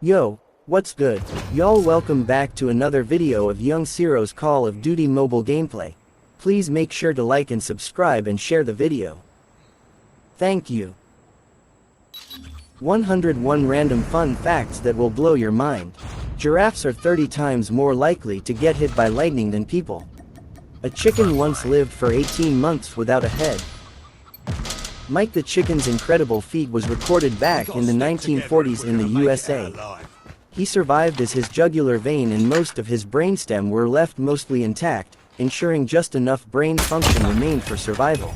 Yo, what's good? Y'all, welcome back to another video of Young Zero's Call of Duty mobile gameplay. Please make sure to like and subscribe and share the video. Thank you. 101 random fun facts that will blow your mind. Giraffes are 30 times more likely to get hit by lightning than people. A chicken once lived for 18 months without a head. Mike the Chicken's incredible feat was recorded back in the 1940s in the USA. He survived as his jugular vein and most of his brainstem were left mostly intact, ensuring just enough brain function remained for survival.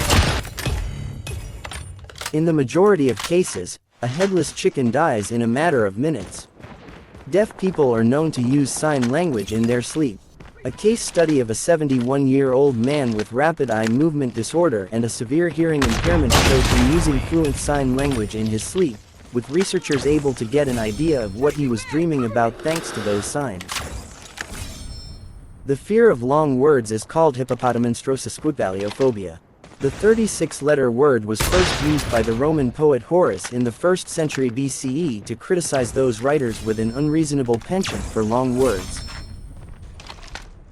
In the majority of cases, a headless chicken dies in a matter of minutes. Deaf people are known to use sign language in their sleep. A case study of a 71-year-old man with rapid eye movement disorder and a severe hearing impairment showed him using fluent sign language in his sleep, with researchers able to get an idea of what he was dreaming about thanks to those signs. The fear of long words is called hippopotamonstrosesquipaliophobia. The 36-letter word was first used by the Roman poet Horace in the 1st century BCE to criticize those writers with an unreasonable penchant for long words.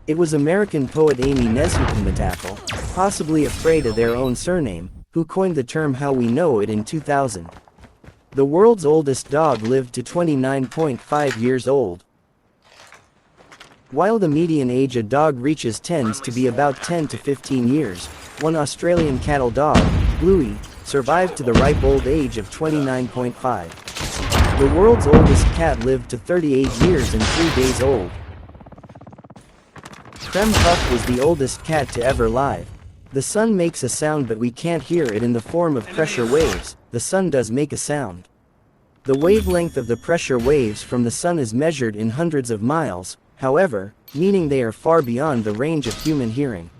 It was American poet Amy Nesmith, possibly afraid of their own surname, who coined the term how we know it in 2000. The world's oldest dog lived to 29.5 years old. While the median age a dog reaches tends to be about 10 to 15 years, one Australian cattle dog, Bluey, survived to the ripe old age of 29.5. The world's oldest cat lived to 38 years and 3 days old. Creme Puff was the oldest cat to ever live. The sun makes a sound but we can't hear it in the form of pressure waves. The sun does make a sound. The wavelength of the pressure waves from the sun is measured in hundreds of miles, however, meaning they are far beyond the range of human hearing.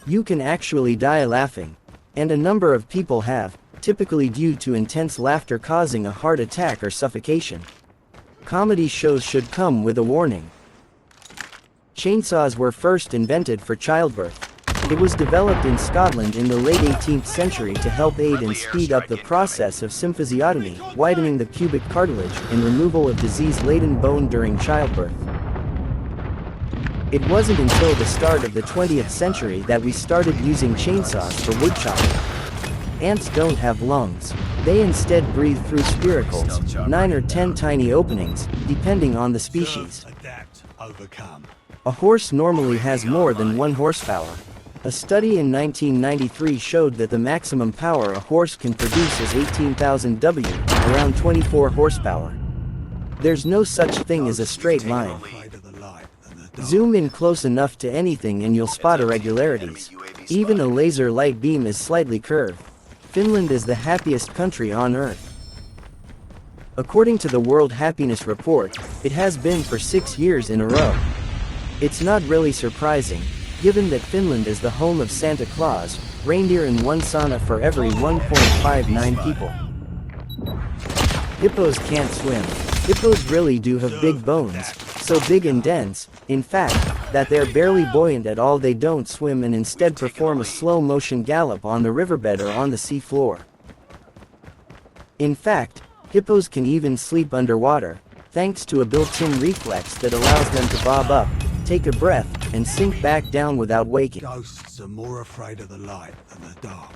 You can actually die laughing. And a number of people have, typically due to intense laughter causing a heart attack or suffocation. Comedy shows should come with a warning. Chainsaws were first invented for childbirth. It was developed in Scotland in the late 18th century to help aid and speed up the process of symphysiotomy, widening the pubic cartilage, and removal of disease-laden bone during childbirth. It wasn't until the start of the 20th century that we started using chainsaws for wood chopping. Ants don't have lungs. They instead breathe through spiracles, 9 or 10 tiny openings, depending on the species. A horse normally has more than 1 horsepower. A study in 1993 showed that the maximum power a horse can produce is 18,000 W, around 24 horsepower. There's no such thing as a straight line. Zoom in close enough to anything and you'll spot irregularities. Even a laser light beam is slightly curved. Finland is the happiest country on Earth. According to the World Happiness Report, it has been for 6 years in a row. It's not really surprising, given that Finland is the home of Santa Claus, reindeer and 1 sauna for every 1.59 people. Hippos can't swim. Hippos really do have big bones, so big and dense, in fact, that they're barely buoyant at all. They don't swim and instead perform a slow-motion gallop on the riverbed or on the sea floor. In fact, hippos can even sleep underwater, thanks to a built-in reflex that allows them to bob up, take a breath, and sink back down without waking. Ghosts are more afraid of the light than the dark.